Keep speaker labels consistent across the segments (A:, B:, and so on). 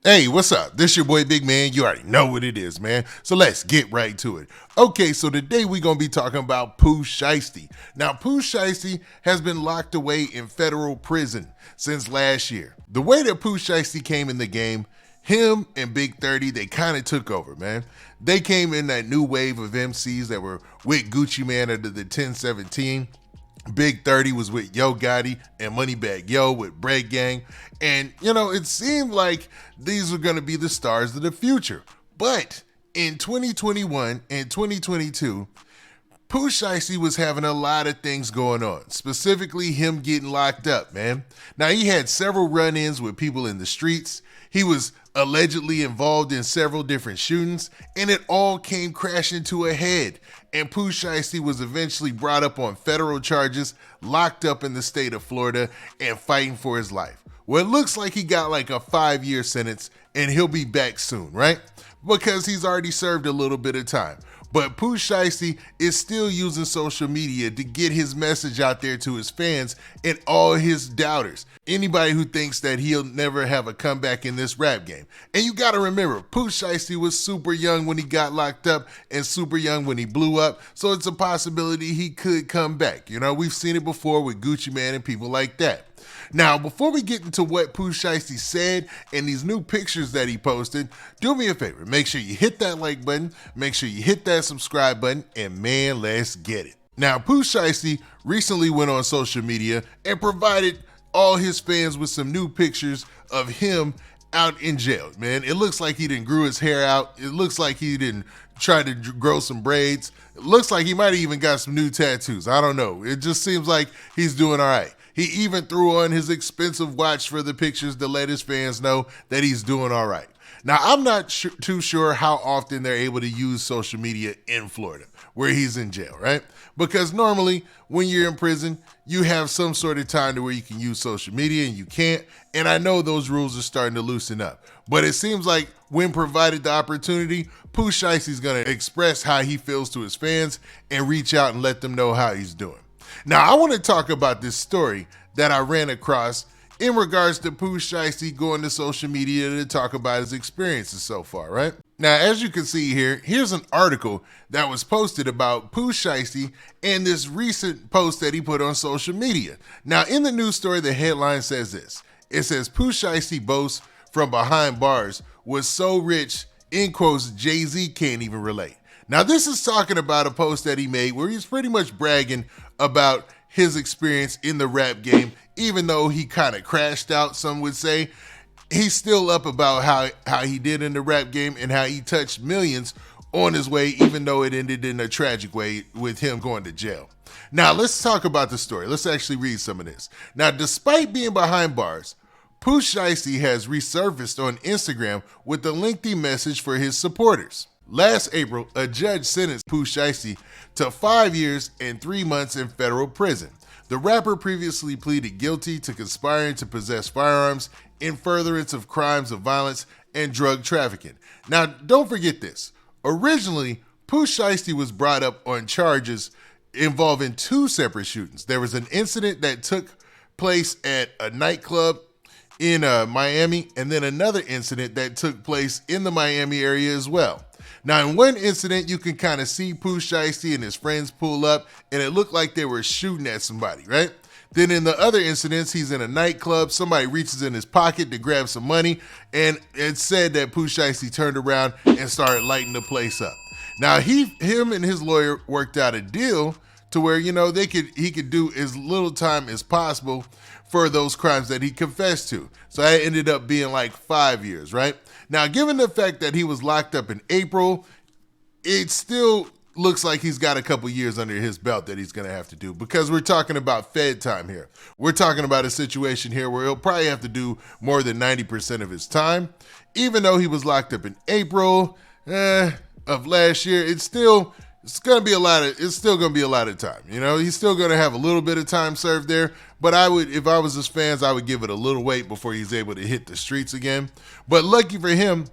A: Hey, what's up? This your boy Big Man. You already know what it is, man. So let's get right to it. Okay, so today we're going to be talking about Pooh Shiesty. Now, Pooh Shiesty has been locked away in federal prison since last year. The way that Pooh Shiesty came in the game, him and Big 30, they kind of took over, man. They came in that new wave of MCs that were with Gucci Mane under the 1017. Big 30 was with Yo Gotti and Moneybagg Yo with Bread Gang. And, it seemed like these were going to be the stars of the future. But in 2021 and 2022, Pooh Shiesty was having a lot of things going on, specifically him getting locked up, man. Now, he had several run-ins with people in the streets. He was allegedly involved in several different shootings, and it all came crashing to a head. And Pooh Shiesty was eventually brought up on federal charges, locked up in the state of Florida, and fighting for his life. Well, it looks like he got like a 5-year sentence, and he'll be back soon, right? Because he's already served a little bit of time. But Pooh Shiesty is still using social media to get his message out there to his fans and all his doubters. Anybody who thinks that he'll never have a comeback in this rap game. And you gotta remember, Pooh Shiesty was super young when he got locked up and super young when he blew up. So it's a possibility he could come back. We've seen it before with Gucci Mane and people like that. Now, before we get into what Pooh Shiesty said and these new pictures that he posted, do me a favor. Make sure you hit that like button, make sure you hit that subscribe button, and man, let's get it. Now, Pooh Shiesty recently went on social media and provided all his fans with some new pictures of him out in jail, man. It looks like he didn't grew his hair out. It looks like he didn't try to grow some braids. It looks like he might have even got some new tattoos. I don't know. It just seems like he's doing all right. He even threw on his expensive watch for the pictures to let his fans know that he's doing all right. Now, I'm not too sure how often they're able to use social media in Florida, where he's in jail, right? Because normally, when you're in prison, you have some sort of time to where you can use social media and you can't. And I know those rules are starting to loosen up. But it seems like when provided the opportunity, Pooh Shiesty's going to express how he feels to his fans and reach out and let them know how he's doing. Now, I want to talk about this story that I ran across in regards to Pooh Shiesty going to social media to talk about his experiences so far, right? Now, as you can see here, here's an article that was posted about Pooh Shiesty and this recent post that he put on social media. Now, in the news story, the headline says this. It says, Pooh Shiesty boasts from behind bars was so rich, in quotes, Jay-Z can't even relate. Now, this is talking about a post that he made where he's pretty much bragging about his experience in the rap game, even though he kind of crashed out, some would say. He's still up about how he did in the rap game and how he touched millions on his way, even though it ended in a tragic way with him going to jail. Now, let's talk about the story. Let's actually read some of this. Now, despite being behind bars, Pooh Shiesty has resurfaced on Instagram with a lengthy message for his supporters. Last April, a judge sentenced Pooh Shiesty to 5 years and 3 months in federal prison. The rapper previously pleaded guilty to conspiring to possess firearms in furtherance of crimes of violence and drug trafficking. Now, don't forget this. Originally, Pooh Shiesty was brought up on charges involving 2 separate shootings. There was an incident that took place at a nightclub in Miami, and then another incident that took place in the Miami area as well. Now, in one incident, you can kind of see Pooh Shiesty and his friends pull up, and it looked like they were shooting at somebody, right? Then in the other incidents, he's in a nightclub, somebody reaches in his pocket to grab some money, and it's said that Pooh Shiesty turned around and started lighting the place up. Now, him and his lawyer worked out a deal to where, he could do as little time as possible for those crimes that he confessed to. So that ended up being like 5 years, right? Now, given the fact that he was locked up in April, it still looks like he's got a couple years under his belt that he's going to have to do, because we're talking about Fed time here. We're talking about a situation here where he'll probably have to do more than 90% of his time. Even though he was locked up in April of last year, it's still going to be a lot of time. He's still going to have a little bit of time served there. But if I was his fans, I would give it a little wait before he's able to hit the streets again. But lucky for him,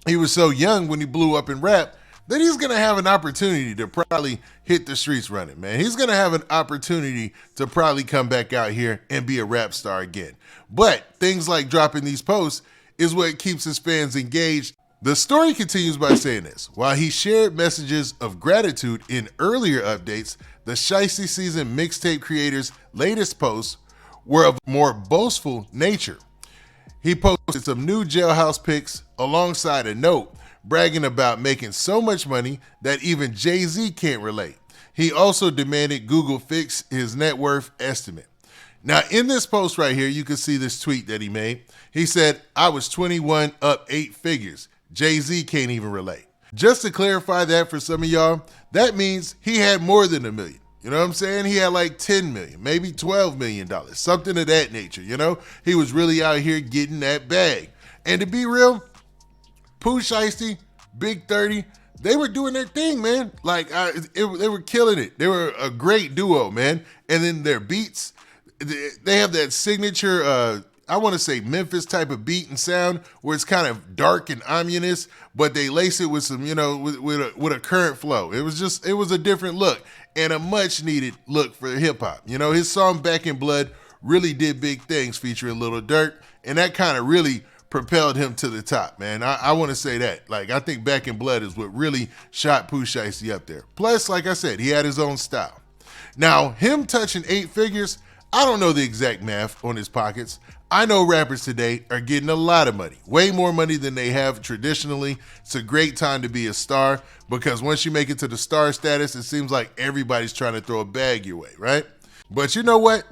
A: he was so young when he blew up in rap that he's going to have an opportunity to probably hit the streets running, man. He's going to have an opportunity to probably come back out here and be a rap star again. But things like dropping these posts is what keeps his fans engaged. The story continues by saying this. While he shared messages of gratitude in earlier updates, the Shiesty Season mixtape creator's latest posts were of a more boastful nature. He posted some new jailhouse pics alongside a note bragging about making so much money that even Jay-Z can't relate. He also demanded Google fix his net worth estimate. Now, in this post right here, you can see this tweet that he made. He said, "I was 21 up 8 figures. Jay-Z can't even relate." Just to clarify that for some of y'all, that means he had more than $1 million. You know what I'm saying? He had like 10 million, maybe $12 million, something of that nature. You know, he was really out here getting that bag. And to be real, Pooh Shiesty, Big 30, they were doing their thing, man. Like, they were killing it. They were a great duo, man. And then their beats, they have that signature, I want to say Memphis type of beat and sound where it's kind of dark and ominous, but they lace it with some, you know, with a current flow. It was a different look and a much needed look for hip hop. You know, his song Back in Blood really did big things featuring Lil Durk, and that kind of really propelled him to the top, man. I want to say that. Like, I think Back in Blood is what really shot Pooh Shiesty up there. Plus, like I said, he had his own style. Now, him touching 8 figures, I don't know the exact math on his pockets. I know rappers today are getting a lot of money, way more money than they have traditionally. It's a great time to be a star because once you make it to the star status, it seems like everybody's trying to throw a bag your way, right? But you know what?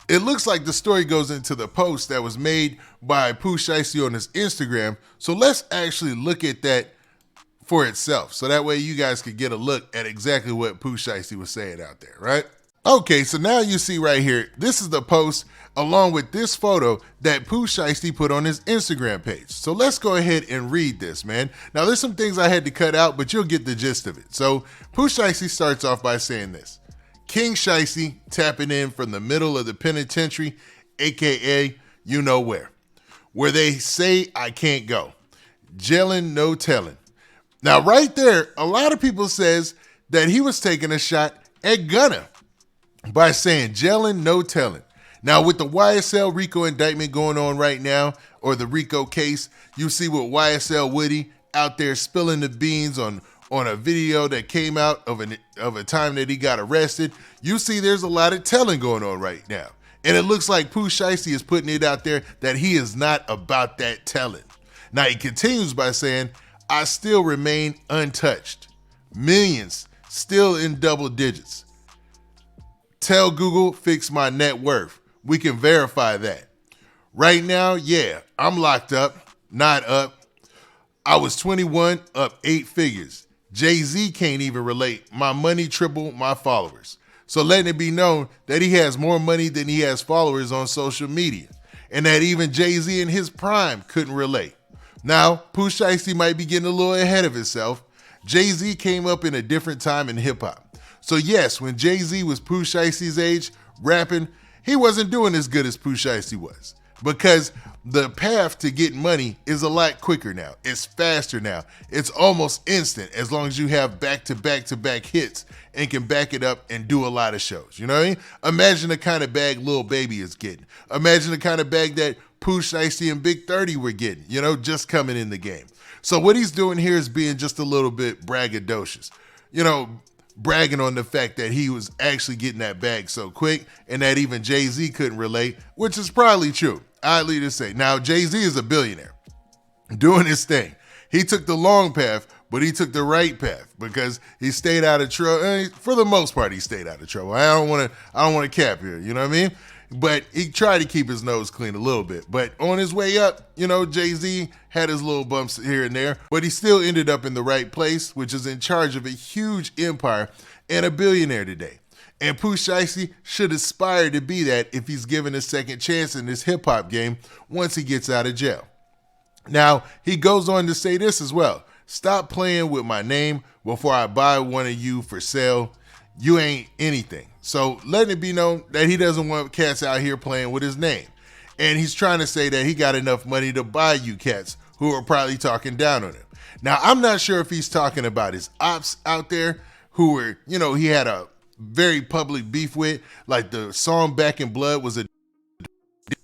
A: It looks like the story goes into the post that was made by Pooh Shiesty on his Instagram. So let's actually look at that for itself. So that way you guys could get a look at exactly what Pooh Shiesty was saying out there, right? Okay, so now you see right here, this is the post along with this photo that Pooh Shiesty put on his Instagram page. So let's go ahead and read this, man. Now there's some things I had to cut out, but you'll get the gist of it. So Pooh Shiesty starts off by saying this. King Shiesty tapping in from the middle of the penitentiary, AKA you know where they say I can't go. Jailin', no telling. Now right there, a lot of people says that he was taking a shot at Gunna by saying jailin', no telling. Now with the YSL RICO indictment going on right now, or the RICO case, you see with YSL Woody out there spilling the beans on a video that came out of a time that he got arrested. You see there's a lot of telling going on right now. And it looks like Pooh Shiesty is putting it out there that he is not about that telling. Now he continues by saying, I still remain untouched. Millions still in double digits. Tell Google fix my net worth. We can verify that. Right now, yeah, I'm locked up, not up. I was 21, up 8 figures. Jay-Z can't even relate. My money tripled my followers. So letting it be known that he has more money than he has followers on social media, and that even Jay-Z in his prime couldn't relate. Now, Pooh Shiesty might be getting a little ahead of himself. Jay-Z came up in a different time in hip-hop. So yes, when Jay-Z was Pooh Shiesty's age, rapping, he wasn't doing as good as Pooh Shiesty was. Because the path to getting money is a lot quicker now. It's faster now. It's almost instant as long as you have back-to-back-to-back hits and can back it up and do a lot of shows. You know what I mean? Imagine the kind of bag Lil Baby is getting. Imagine the kind of bag that Pooh Shiesty and Big 30 were getting, you know, just coming in the game. So what he's doing here is being just a little bit braggadocious. You know, bragging on the fact that he was actually getting that bag so quick and that even Jay-Z couldn't relate, which is probably true, oddly to say. Now, Jay-Z is a billionaire doing his thing. He took the long path, but he took the right path because he stayed out of trouble. For the most part, he stayed out of trouble. I don't want to cap here, you know what I mean? But he tried to keep his nose clean a little bit. But on his way up, you know, Jay-Z had his little bumps here and there, but he still ended up in the right place, which is in charge of a huge empire and a billionaire today. And Pooh Shiesty should aspire to be that if he's given a second chance in this hip-hop game once he gets out of jail. Now, he goes on to say this as well. Stop playing with my name before I buy one of you for sale. You ain't anything. So letting it be known that he doesn't want cats out here playing with his name. And he's trying to say that he got enough money to buy you cats who are probably talking down on him. Now, I'm not sure if he's talking about his ops out there who were, you know, he had a very public beef with, like the song Back in Blood was a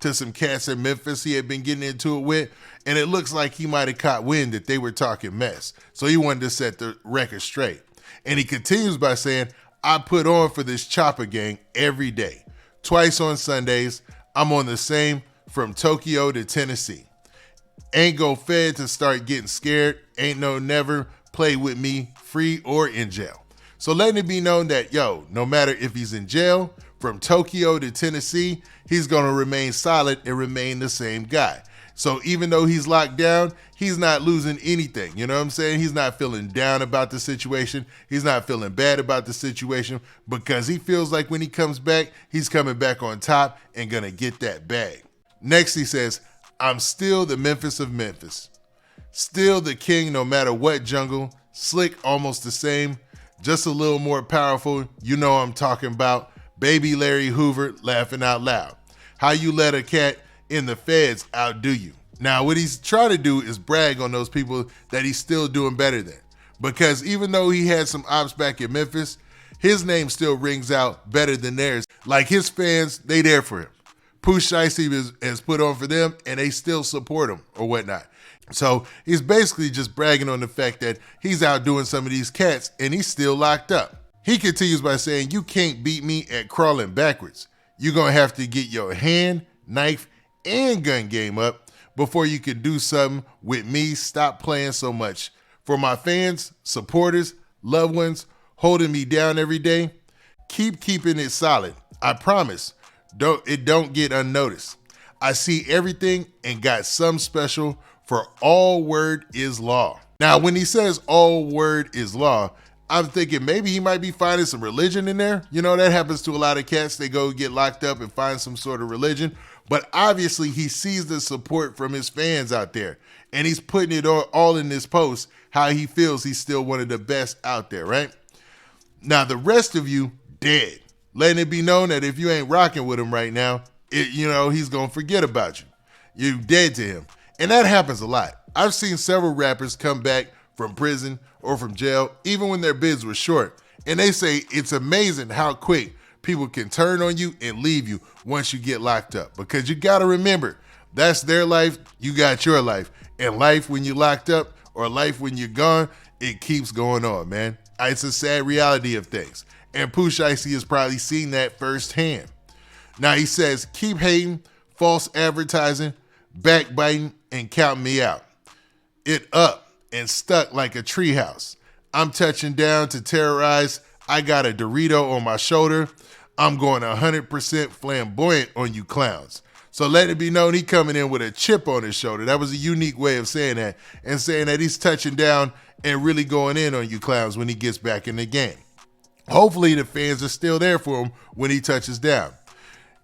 A: to some cats in Memphis he had been getting into it with, and it looks like he might have caught wind that they were talking mess. So he wanted to set the record straight. And he continues by saying, I put on for this chopper gang every day. Twice on Sundays, I'm on the same from Tokyo to Tennessee. Ain't go fed to start getting scared. Ain't no never play with me, free or in jail. So letting it be known that, yo, no matter if he's in jail, from Tokyo to Tennessee, he's going to remain solid and remain the same guy. So even though he's locked down, he's not losing anything. You know what I'm saying? He's not feeling down about the situation. He's not feeling bad about the situation because he feels like when he comes back, he's coming back on top and going to get that bag. Next, he says, I'm still the Memphis of Memphis. Still the king no matter what jungle. Slick, almost the same. Just a little more powerful. You know what I'm talking about. Baby Larry Hoover laughing out loud. How you let a cat in the feds outdo you? Now, what he's trying to do is brag on those people that he's still doing better than. Because even though he had some ops back in Memphis, his name still rings out better than theirs. Like his fans, they there for him. Pooh Shiesty has put on for them and they still support him or whatnot. So he's basically just bragging on the fact that he's outdoing some of these cats and he's still locked up. He continues by saying, you can't beat me at crawling backwards. You're going to have to get your hand, knife, and gun game up before you can do something with me. Stop playing so much. For my fans, supporters, loved ones, holding me down every day, keep keeping it solid. I promise. Don't get unnoticed. I see everything and got some special for all word is law. Now, when he says all word is law, I'm thinking maybe he might be finding some religion in there. You know, that happens to a lot of cats. They go get locked up and find some sort of religion. But obviously he sees the support from his fans out there. And he's putting it all in this post, how he feels he's still one of the best out there, right? Now, the rest of you, dead. Letting it be known that if you ain't rocking with him right now, he's going to forget about you. You dead to him. And that happens a lot. I've seen several rappers come back from prison or from jail, even when their bids were short. And they say it's amazing how quick people can turn on you and leave you once you get locked up. Because you got to remember, that's their life, you got your life. And life when you're locked up or life when you're gone, it keeps going on, man. It's a sad reality of things. And Pooh Shiesty has probably seen that firsthand. Now he says, keep hating, false advertising, backbiting, and count me out. It up and stuck like a treehouse. I'm touching down to terrorize. I got a Dorito on my shoulder. I'm going 100% flamboyant on you clowns. So let it be known he coming in with a chip on his shoulder. That was a unique way of saying that. And saying that he's touching down and really going in on you clowns when he gets back in the game. Hopefully the fans are still there for him when he touches down.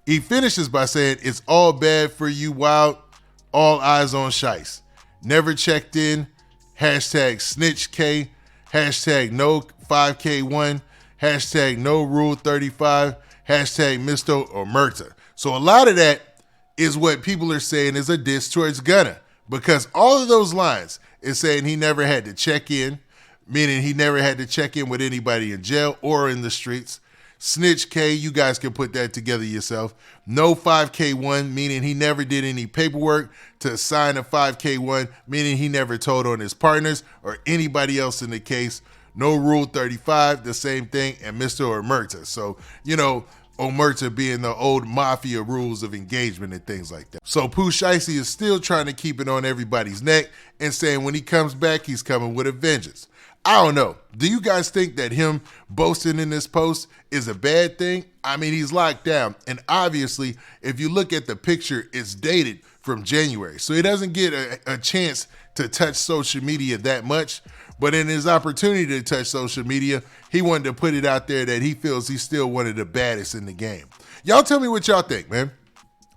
A: He finishes by saying, it's all bad for you, wild, all eyes on Shice. Never checked in, hashtag snitch K, hashtag no 5K1, hashtag no rule 35, hashtag Mr. Omerta. So a lot of that is what people are saying is a diss towards Gunna, because all of those lines is saying he never had to check in, meaning he never had to check in with anybody in jail or in the streets. Snitch K, you guys can put that together yourself. No 5K1, meaning he never did any paperwork to sign a 5K1, meaning he never told on his partners or anybody else in the case. No Rule 35, the same thing, and Mr. Omerta. So, Omerta being the old mafia rules of engagement and things like that. So Pooh Shiesty is still trying to keep it on everybody's neck and saying when he comes back, he's coming with a vengeance. I don't know. Do you guys think that him boasting in this post is a bad thing? I mean, he's locked down. And obviously, if you look at the picture, it's dated from January. So he doesn't get a chance to touch social media that much. But in his opportunity to touch social media, he wanted to put it out there that he feels he's still one of the baddest in the game. Y'all tell me what y'all think, man.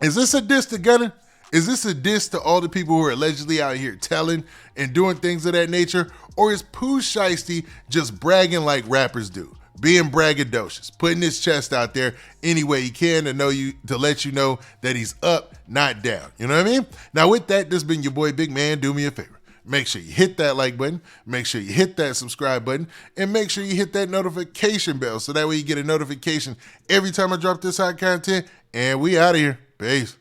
A: Is this a diss to Gunna? Is this a diss to all the people who are allegedly out here telling and doing things of that nature? Or is Pooh Shiesty just bragging like rappers do? Being braggadocious, putting his chest out there any way he can to let you know that he's up, not down. You know what I mean? Now with that, this has been your boy Big Man. Do me a favor. Make sure you hit that like button, make sure you hit that subscribe button, and make sure you hit that notification bell so that way you get a notification every time I drop this hot content. And we out of here. Peace.